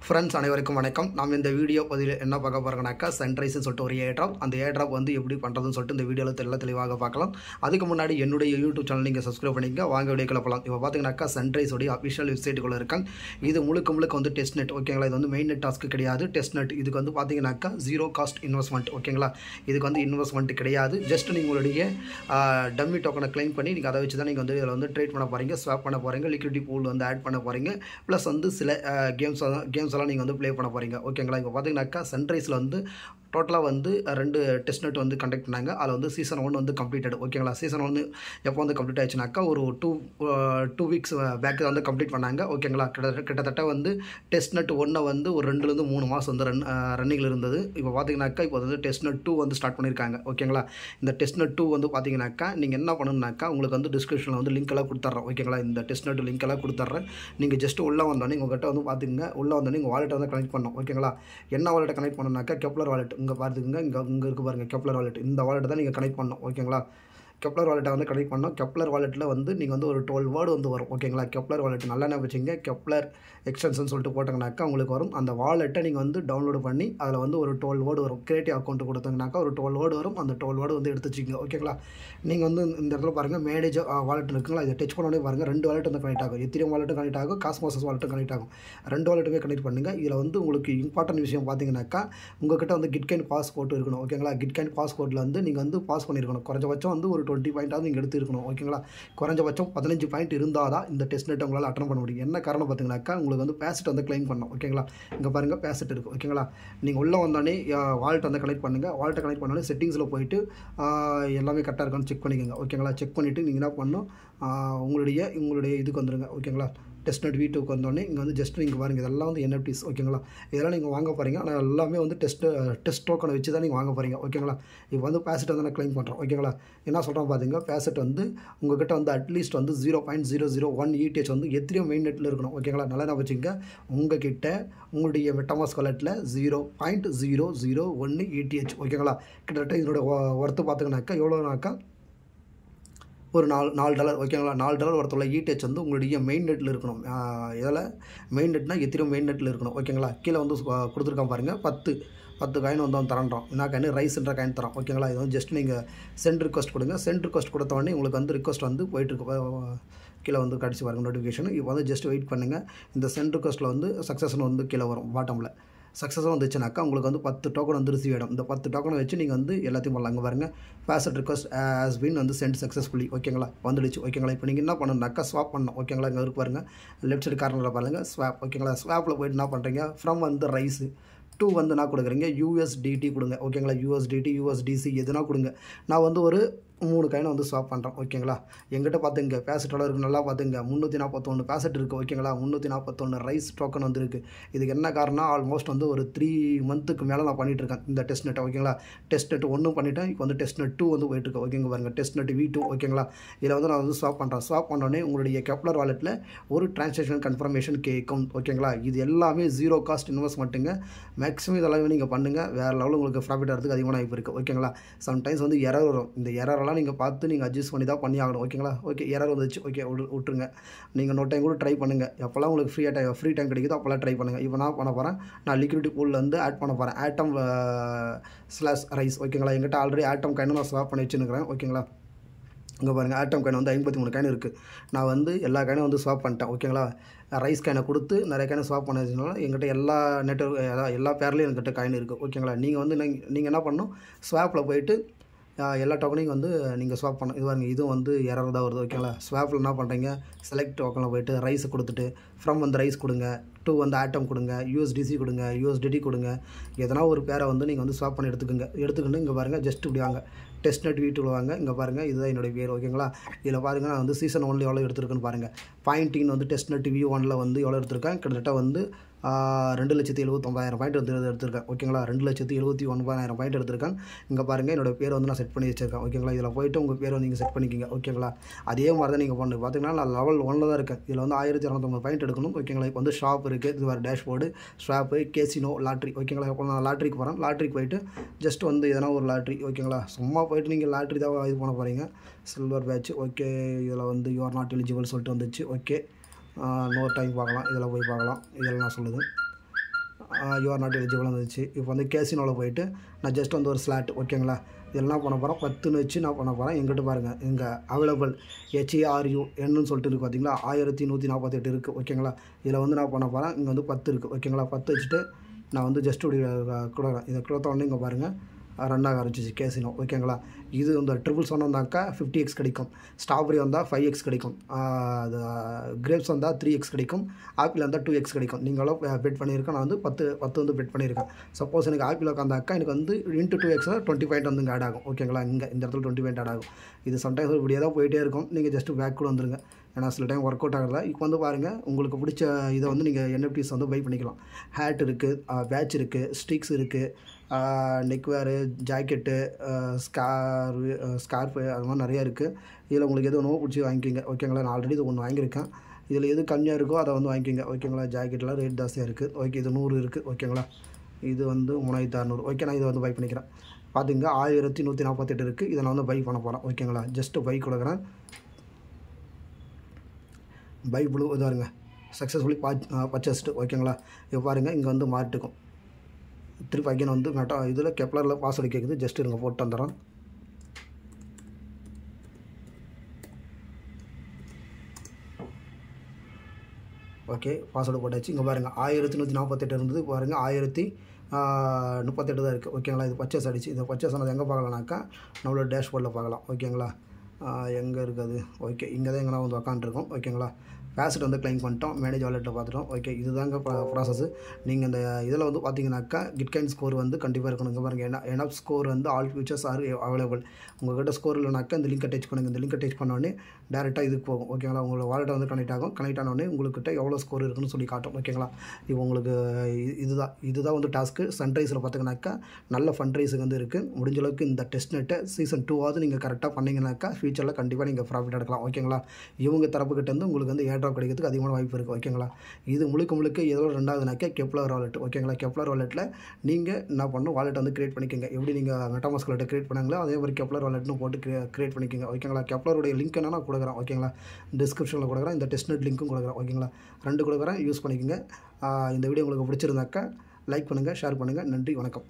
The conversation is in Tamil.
ஃப்ரெண்ட்ஸ் அனைவருக்கும் வணக்கம். நாம் இந்த வீடியோ பதிவில் என்ன பார்க்க போகிறோம்னாக்கா சன்ரைஸ்னு சொல்லிட்டு ஒரு ஏர்ட்ராப். அந்த ஏர்ட்ராப் வந்து எப்படி பண்ணுறதுன்னு சொல்லிட்டு இந்த வீடியோவில் தெளிவாக பார்க்கலாம். அதுக்கு முன்னாடி என்னுடைய யூடியூப் சேனல் நீங்கள் சப்ஸ்கிரைப் பண்ணிங்க. வாங்க வீடியோ கிளப்பலாம். இப்போ பார்த்தீங்கன்னாக்கா சன்ரைஸோடைய அஃபிஷியல் வெப்சைட்டுக்குள்ளே இருக்காங்க. இது முழுக்க வந்து டெஸ்ட் நெட். ஓகேங்களா, இது வந்து மெயின் நெட் டாஸ்க்கு கிடையாது, டெஸ்ட் நெட். இதுக்கு வந்து பார்த்தீங்கன்னாக்கா ஜீரோ காஸ்ட் இன்வெஸ்ட்மெண்ட். ஓகேங்களா, இதுக்கு வந்து இன்வெஸ்ட்மெண்ட் கிடையாது. ஜஸ்ட் நீங்களுடைய டம்மி டோக்கனை கிளைம் பண்ணி நீங்கள் அதை வச்சு தான் நீங்கள் வந்து இதில் வந்து ட்ரேட் பண்ண போகிறீங்க, ஸ்வாப் பண்ண போகிறீங்க, லிக்விடிட்டி பூல் வந்து ஆட் பண்ண போகிறீங்க. ப்ளஸ் வந்து சில கேம்ஸ் எல்லாம் நீங்கள் வந்து ப்ளே பண்ண போகிறீங்க. ஓகேங்களா, இப்போ பார்த்தீங்கன்னாக்கா சன்ரைஸில் வந்து டோட்டலாக வந்து 2 டெஸ்ட் நெட் வந்து கண்டக்ட் பண்ணாங்க. அதில் வந்து சீசன் 1 வந்து கம்ப்ளீட்டட். ஓகேங்களா, சீசன் 1 எப்போ வந்து கம்ப்ளீட் ஆயிடுச்சுனாக்கா ஒரு டூ வீக்ஸ் பேக் வந்து கம்ப்ளீட் பண்ணாங்க. ஓகேங்களா, கிட்டத்தட்ட வந்து டெஸ்ட் நெட் 1 வந்து ஒரு 2லேருந்து 3 மாதம் வந்து ரன்னிங்கில் இருந்தது. இப்போ பார்த்தீங்கன்னாக்கா இப்போ வந்து டெஸ்ட் நெட் 2 வந்து ஸ்டார்ட் பண்ணியிருக்காங்க. ஓகேங்களா, இந்த டெஸ்ட் நெட் 2 வந்து பார்த்தீங்கன்னாக்கா நீங்கள் என்ன பண்ணணுன்னாக்கா உங்களுக்கு வந்து டிஸ்கிரிப்ஷனில் வந்து லிங்க் எல்லாம் கொடுத்துட்றேன். ஓகேங்களா, இந்த டெஸ்ட் நெட் லிங்க் எல்லாம் கொடுத்துட்றேன். நீங்கள் ஜஸ்ட் உள்ளே வந்தோடனே உங்கள்கிட்ட வந்து பார்த்துங்க, உள்ளே வந்தோடனே உங்கள் வாலெட்டை வந்து கனெக்ட் பண்ணணும். ஓகேங்களா, என்ன வாலெட்டை கனெக்ட் பண்ணணும்னாக்கா கெப்லர் வாலெட். இங்கே பார்த்துக்குங்க, இங்கே இருக்குது பாருங்கள் கெப்லர் வாலெட். இந்த வாலெட்டை தான் நீங்கள் கனெக்ட் பண்ணணும். ஓகேங்களா, கெப்லர் வாலெட்டை வந்து கனெக்ட் பண்ணோம். கெப்லர் வாலெட்டில் வந்து நீங்கள் வந்து ஒரு 12 வேர்டு வந்து வரும். ஓகேங்களா, கெப்லர் வாலெட் நல்லா என்ன வச்சுங்க, கெப்லர் எக்ஸ்டென்ஷன் சொல்லிட்டு போட்டாங்கனாக்கா உங்களுக்கு வரும். அந்த வாலெட்டை நீங்கள் வந்து டவுன்லோடு பண்ணி அதில் வந்து ஒரு 12 வேர்டு வரும். கிரியேட்டிவ் அக்கௌண்ட் கொடுத்தீங்கன்னாக்கா ஒரு 12 வேர்டு வரும். அந்த 12 வேர்டு வந்து எடுத்து வச்சுங்க. ஓகேங்களா, நீங்கள் வந்து இந்த இடத்துல பாருங்கள் மேனேஜ் வாலெட் இருக்குங்களா, இதை டச் பண்ணோடனே பாருங்கள் 2 வாலெட் வந்து கனெக்ட் ஆகும். எத்திரியம் வாலெட்டும் கனெக்ட் ஆகும், காஸ்மோசஸ் வாலெட்டும் கனெக்ட் ஆகும். 2 வாலெட்டுமே கனெக்ட் பண்ணுங்கள். இதில் வந்து உங்களுக்கு இம்பார்ட்டன்ட் விஷயம் பார்த்தீங்கன்னாக்கா உங்கள்கிட்ட வந்து கிட்காயின் பாஸ்போர்ட் இருக்கணும். ஓகேங்களா, கிட்காயின் பாஸ்போர்ட்டில் வந்து நீங்கள் வந்து பாஸ் பண்ணியிருக்கணும். குறைஞ்சபட்சம் வந்து ஒரு 20 பாயிண்ட்டாவது நீங்கள் எடுத்து இருக்கணும். ஓகேங்களா, குறைஞ்சபட்சம் 15 பாயிண்ட் இருந்தால் தான் இந்த டெஸ்ட் நெட் உங்களால் அட்டன் பண்ண முடியும். என்ன காரணம் பார்த்தீங்கன்னாக்கா உங்களுக்கு வந்து பேசட் வந்து கிளைம் பண்ணணும். ஓகேங்களா, இங்கே பாருங்கள் பேசட் இருக்குது. ஓகேங்களா, நீங்கள் உள்ளே வந்தோடனே வாலெட் வந்து கனெக்ட் பண்ணுங்கள். வாலெட்டை கனெக்ட் பண்ணோடனே செட்டிங்ஸில் போயிட்டு எல்லாமே கரெக்டாக இருக்கான்னு செக் பண்ணிக்கோங்க. ஓகேங்களா, செக் பண்ணிவிட்டு நீங்கள் என்ன பண்ணணும், உங்களுடைய இதுக்கு வந்துடுங்க. ஓகேங்களா, டெஸ்ட் நெட் V2க்கு வந்தோடனே இங்கே வந்து ஜஸ்ட் நீங்கள் பாருங்கள் இதெல்லாம் வந்து NFTs. ஓகேங்களா, இதெல்லாம் நீங்கள் வாங்க போகிறீங்க. ஆனால் எல்லாமே வந்து டெஸ்ட் டோக்கனை வச்சு தான் நீங்கள் வாங்க போகிறீங்க. ஓகேங்களா, இப்போ வந்து பேசட் வந்து நான் கிளைம் பண்ணுறோம். ஓகேங்களா, என்ன சொல்கிறோம் பார்த்தீங்க, பேசட் வந்து உங்கள்கிட்ட வந்து அட்லீஸ்ட் வந்து 0.001 ETH வந்து எத்தனையோ மெயின் நெட்டில் இருக்கணும். ஓகேங்களா, நல்லா என்ன வச்சுங்க, உங்கள்கிட்ட உங்களுடைய மெட்டாமாஸ்க் வாலெட்டில் 0.001 ETH. ஓகேங்களா, கிட்டத்தட்ட இதனோட ஒர்த்து பார்த்தீங்கன்னாக்கா எவ்வளோனாக்கா ஒரு $4. ஓகேங்களா, $4 ஒருத்தவள்ள ETH வந்து உங்களுடைய மெயின் நெட்டில் இருக்கணும். இதில் மெயின் நெட்னா எத்திரியும் மெயின் நெட்டில் இருக்கணும். ஓகேங்களா, கீழே வந்து கொடுத்துருக்கான் பாருங்கள், 10 காயின் வந்து தரன்றோம். என்ன காயின், ரைஸ்ன்ற காயின் தரோம். ஓகேங்களா, இது வந்து ஜஸ்ட் நீங்கள் சென்ட் ரிக்வஸ்ட் கொடுங்க. சென்ட் ரிக்வஸ்ட் கொடுத்த உடனே உங்களுக்கு வந்து ரிக்வஸ்ட் வந்து போயிட்டுருக்கு. கீழே வந்து கடிச்சு பாருங்கள் நோட்டிஃபிகேஷன். இப்போ வந்து ஜஸ்ட் வெயிட் பண்ணுங்கள். இந்த சென்ட் ரிக்வஸ்ட்டில் வந்து சக்ஸஸ்ன்னு வந்து கீழே வரும் பாட்டமில். சக்ஸஸாக வந்துச்சுனாக்கா உங்களுக்கு வந்து 10 டோக்கன் வந்து ரிசீவ் ஆகிடும். இந்த 10 டோக்கனை வச்சு நீங்கள் வந்து எல்லாத்தையும் பண்ணலாம். அங்கே பாருங்கள் பேசட் ரிக்வஸ்ட் ஹஸ் பீன் வந்து சென்ட் சக்ஸஸ்ஃபுல்லி. ஓகேங்களா, வந்துடுச்சு. ஓகேங்களா, இப்போ நீங்கள் என்ன பண்ணணும்னாக்கா ஸ்வாப் பண்ணணும். ஓகேங்களா, இங்கே இருக்கு பாருங்கள் லெஃப்ட் சைடு கார்னரில் பாருங்கள் ஸ்வாப். ஓகேங்களா, ஸ்வாப்பில் போய்ட்டு என்ன பண்ணுறீங்க, ஃப்ரம் வந்து ரைஸு 2 வந்து என்ன கொடுக்குறீங்க, USDT கொடுங்க. ஓகேங்களா, USDT USDC எதுனா கொடுங்க. நான் வந்து ஒரு 3 காயினை வந்து ஸ்வாப் பண்ணுறேன். ஓகேங்களா, எங்கிட்ட பார்த்துங்க பேசட்டோட இருக்குது, நல்லா பார்த்துங்க 341 பேசட் இருக்குது. ஓகேங்களா, 341 ரைஸ் டோக்கன் வந்து இருக்குது. இதுக்கு என்ன காரணம், ஆல்மோஸ்ட் வந்து ஒரு 3 மந்த்துக்கு மேலே நான் பண்ணிகிட்ருக்கேன் இந்த டெஸ்ட் நெட்டை. ஓகேங்களா, டெஸ்ட் நெட் 1 பண்ணிவிட்டேன். இப்போ வந்து டெஸ்ட் நெட் 2 வந்து போயிட்டுருக்கு. ஓகேங்க பாருங்கள் டெஸ்ட் நெட் V2. ஓகேங்களா, இதில் வந்து நான் வந்து ஸ்வாப் பண்ணுறேன். ஸ்வாப் பண்ணோடனே உங்களுடைய கெப்லர் வாலெட்டில் ஒரு டிரான்சாக்ஷன் கன்ஃபர்மேஷன் கேட்கும். ஓகேங்களா, இது எல்லாமே ஜீரோ காஸ்ட் இன்வெஸ்ட்மெண்ட்டுங்க. மேக்ஸிமம் இதெல்லாம் நீங்கள் பண்ணுங்கள். வேறு லெவலில் உங்களுக்கு ப்ராஃபிட் வரதுக்கு அதிகமான வாய்ப்பு இருக்குது. ஓகேங்களா, சம்டைம்ஸ் வந்து எரர் வரும். இந்த எரரெல்லாம் நீங்கள் பார்த்து நீங்கள் அட்ஜஸ்ட் பண்ணி தான் பண்ணி ஆகணும். ஓகேங்களா, ஓகே எரர் வந்துச்சு, ஓகே விட்டுருங்க. நீங்கள் இன்னொரு டைம் கூட ட்ரை பண்ணுங்கள். எப்போல்லாம் உங்களுக்கு ஃப்ரீ டைம் கிடைக்குதோ அப்போல்லாம் ட்ரை பண்ணுங்கள். இப்போ நான் பண்ண போகிறேன், நான் லிக்விடிட்டி பூலில் வந்து ஆட் பண்ண போகிறேன் ஆட்டம் /ரைஸ். ஓகேங்களா, எங்கிட்ட ஆல்ரெடி ஆட்டம் காயின் நான் ஸ்வாப் பண்ணி வச்சுருக்கிறேன். ஓகேங்களா, இங்கே பாருங்கள் ஆட்டம் காயின் வந்து 53 காயின் இருக்குது. நான் வந்து எல்லா காயினும் வந்து ஸ்வாப் பண்ணிட்டேன். ஓகேங்களா, ரைஸ் காயினை கொடுத்து நிறைய காயினை ஸ்வாப் பண்ணதுனால எங்கிட்ட எல்லா நெட்வொர்க் எல்லா பேர்லேயும் என்கிட்ட காயின் இருக்குது. ஓகேங்களா, நீங்கள் வந்து நீங்கள் என்ன பண்ணணும், ஸ்வாப்பில் போயிட்டு எல்லா டோக்கனையும் வந்து நீங்கள் ஸ்வாப் பண்ணணும். இது பாருங்கள் இதுவும் வந்து எரர் தான் வருது. ஓகேங்களா, ஸ்வாப்பில் என்ன பண்ணுறீங்க, செலக்ட் டோக்கனில் போய்ட்டு ரைஸை கொடுத்துட்டு ஃப்ரம் வந்து ரைஸ் கொடுங்க, 2 வந்து ஆட்டம் கொடுங்க, USDC கொடுங்க, USDT கொடுங்க. எதனா ஒரு பேரை வந்து நீங்கள் வந்து ஸ்வாப் பண்ணி எடுத்துக்கிட்டு இங்கே பாருங்கள் ஜஸ்ட் இப்படி வாங்க டெஸ்ட் நெட் V2 வாங்க. இங்கே பாருங்கள் இதுதான் என்னுடைய பேர். ஓகேங்களா, இதில் பாருங்கள் நான் வந்து சீசன் 1 எவ்வளோ எடுத்துருக்குன்னு பாருங்கள். பாயிண்டிங் வந்து டெஸ்ட் நெட் V1 வந்து எவ்வளோ எடுத்திருக்கேன், கிட்டத்தட்ட வந்து 2,79,000 பாயிண்ட் வந்து எடுத்திருக்கேன். ஓகேங்களா, 2,79,000 பாயிண்ட் எடுத்திருக்கேன். இங்கே பாருங்கள் என்னோடய பேர் வந்து நான் செட் பண்ணி வச்சுருக்கேன். ஓகேங்களா, இதில் போய்ட்டு உங்கள் பேர் வந்து நீங்கள் செட் பண்ணிக்கிங்க. ஓகேங்களா, அதே மாதிரி தான் நீங்கள் பண்ணு. பார்த்தீங்கன்னா நான் லெவல் 1 தான் இருக்கேன். இதில் வந்து 1250 பாயிண்ட் எடுக்கணும். ஓகேங்களா, இப்போ வந்து ஷாப் இருக்குது, இது வேறு டேஷ்போர்டு, ஷாப்பு, கேசினோ, லாட்ரி. ஓகேங்களா, இப்போ நான் லாட்ரிக்கு போகிறேன். லாட்ரிக்கு போய்ட்டு ஜஸ்ட் வந்து எதனா ஒரு லாட்ரி. ஓகேங்களா, சும்மா போய்ட்டு நீங்கள் லாட்ரி தான் இது பண்ண போகிறீங்க. Silver batch. ஓகே, இதில் வந்து யூ ஆர் நாட் எலிஜிபிள் சொல்லிட்டு வந்துச்சு. ஓகே, இன்னொரு டைம் பார்க்கலாம், இதில் போய் பார்க்கலாம். இதெல்லாம் நான் சொல்லுது யூஆர் நாட் எலிஜிபிள் வந்துச்சு. இப்போ வந்து கேசினோவில் போயிட்டு நான் ஜஸ்ட் வந்து ஒரு ஸ்லாட் ஓகேங்களா, இதெல்லாம் பண்ண போகிறேன் 10ன்னு வச்சு நான் பண்ண போகிறேன். எங்கிட்ட பாருங்கள் இங்கே அவைலபிள் HERUன்னு சொல்லிட்டு இருக்குது பார்த்தீங்களா, 1148 இருக்குது ஓகேங்களா. இதில் வந்து நான் பண்ண போகிறேன், இங்கே வந்து 10 இருக்குது ஓகேங்களா. 10 வச்சுட்டு நான் வந்து ஜஸ்ட் இப்படி கொடுக்குறேன். இதை கொடுத்த உடனே இங்கே பாருங்கள் ரன் ஆக ஆரம்பிச்சிச்சு கேசினோ ஓகேங்களா. இது இந்த ட்ரிபிள்ஸ் வந்தாக்கா 50x கிடைக்கும், ஸ்ட்ராபெரி வந்தால் 5x கிடைக்கும், அது கிரேப்ஸ் வந்தால் 3x கிடைக்கும், ஆப்பிள் வந்தால் 2x கிடைக்கும். நீங்களும் பெட் பண்ணியிருக்கேன், நான் வந்து 10 வந்து பெட் பண்ணியிருக்கேன். சப்போஸ் எனக்கு ஆப்பிள் உட்காந்தாக்கா எனக்கு வந்து இன்ட்டு 2x 20 பாயிண்ட் வந்து இங்கே ஆட் ஆகும் ஓகேங்களா. இங்கே இந்த இடத்துல 20 பாயிண்ட் ஆட் ஆகும். இது சம்டைம்ஸ் இப்படியே தான் போயிட்டே இருக்கும். நீங்கள் ஜஸ்ட்டு பேக் கூட வந்துருங்க, ஏன்னா சில டைம் ஒர்க் அவுட் ஆகிறதா. இப்போ வந்து பாருங்கள் உங்களுக்கு பிடிச்ச இதை வந்து நீங்கள் NFTs வந்து பை பண்ணிக்கலாம். ஹேட் இருக்குது, பேட்ச் இருக்குது, ஸ்டிக்ஸ் இருக்குது, நெக்வேரு, ஜாக்கெட்டு, ஸ்கார்ஃபு அது மாதிரி நிறையா இருக்குது. இதில் உங்களுக்கு எது ஒன்றுமோ பிடிச்சி வாங்கிக்கிங்க ஓகேங்களா. நான் ஆல்ரெடி இது ஒன்று வாங்கியிருக்கேன். இதில் எது கம்மியாக இருக்கோ அதை வந்து வாங்கிக்கிங்க ஓகேங்களா. ஜாக்கெட்லாம் ரேட் ஜாஸ்தியாக இருக்குது ஓகே. இது 100 இருக்குது ஓகேங்களா. இது வந்து 3600 ஓகே. நான் இதை வந்து பை பண்ணிக்கிறேன். பார்த்துங்க 1148 இருக்குது. இதை நான் வந்து பை பண்ண போகிறேன் ஓகேங்களா. ஜஸ்ட்டு பை கொடுக்குறேன். பை ப்ளூ இதாக இருங்க சக்ஸஸ்ஃபுல்லி பர்ச்சேஸ்டு ஓகேங்களா. இப்போ பாருங்கள் இங்கே வந்து மாட்டுக்கும் திருப்பி அகைன் வந்து இதில் கெப்லரில் பாஸ்வேர்டு கேட்குது. ஜஸ்ட் இருங்க போட்டு வந்துடுறோம். ஓகே பாஸ்வேர்டு போட்டாச்சு. இங்கே பாருங்கள் 1148 இருந்தது, பாருங்கள் 1038 தான் இருக்குது ஓகேங்களா. இது பர்ச்சேஸ் ஆகிடுச்சு. இதை பர்ச்சேஸ் ஆனது எங்கே பார்க்கலாம்னாக்கா நம்மளோட டேஷ்போர்டில் பார்க்கலாம் ஓகேங்களா. எங்கே இருக்குது ஓகே, இங்கே தான் எங்கன்னா வந்து உக்காண்ட்ருக்கோம் ஓகேங்களா. ஃபேஸ்ட் வந்து கிளைம் பண்ணிட்டோம், மேனேஜ் வாலெட்டில் பார்த்துட்டோம் ஓகே. இதுதாங்க ப்ராசஸ். நீங்கள் இந்த இதில் வந்து பார்த்தீங்கன்னாக்கா கிட்காயின் ஸ்கோர் வந்து கண்டிப்பாக இருக்கணும். இங்கே பாருங்கள் எனப் ஸ்கோர் வந்து ஆல் ஃபியூச்சர்ஸ் ஆர் அவைலபிள். உங்கள்கிட்ட ஸ்கோர் இல்லைனாக்கா இந்த லிங்கை டச் பண்ணுங்கள். இந்த லிங்கை டச் பண்ணோடனே டேரெக்டாக இதுக்கு போகும் ஓகேங்களா. உங்களோட வாலெட்டை வந்து கனெக்ட் ஆகும். கனெக்ட் ஆனோடனே உங்கள்கிட்ட எவ்வளோ ஸ்கோர் இருக்குன்னு சொல்லி காட்டும் ஓகேங்களா. இப்போ உங்களுக்கு இதுதான் வந்து டாஸ்க்கு. சன்ரைஸில் பார்த்தீங்கன்னாக்கா நல்ல ஃபண்ட் ரைஸுக்கு வந்து இருக்குது. முடிஞ்ச அளவுக்கு இந்த டெஸ்ட் நெட்டை சீசன் 2 நீங்கள் கரெக்டாக பண்ணிங்கனாக்கா ஃபியூச்சரில் கண்டிப்பாக நீங்கள் ப்ராஃபிட் எடுக்கலாம் ஓகேங்களா. இவங்க தரப்புக்கிட்ட வந்து உங்களுக்கு வந்து ஏர்ட்ராப் கிடைக்கிறதுக்கு அதிகமான வாய்ப்பு இருக்குது ஓகேங்களா. இது முழுக்க இதோட ரெண்டாவதுனாக்கா கெப்லர் வாலெட் ஓகேங்களா. கெப்லர் வாலெட்டில் நீங்கள் என்ன பண்ணணும், வாலெட் வந்து கிரியேட் பண்ணிக்கோங்க. எப்படி நீங்கள் மெட்டாமாஸ்க் வாலெட்டை கிரியேட் பண்ணாங்களோ அதே மாதிரி கெப்லர் வாலெட்னு போட்டு கிரியேட் பண்ணிக்கோங்க ஓகேங்களா. கெப்லருடைய லிங்க் என்னன்னா கொடுக்குறேன் ஓகேங்களா. டிஸ்கிரிப்ஷனில் கொடுக்குறேன், இந்த டெஸ்ட் நெட் லிங்க்கும் கொடுக்குறேன் ஓகேங்களா. 2 கொடுக்குறேன், யூஸ் பண்ணிக்கோங்க. இந்த வீடியோ உங்களுக்கு பிடிச்சிருந்தாக்கா லைக் பண்ணுங்கள், ஷேர் பண்ணுங்கள். நன்றி, வணக்கம்.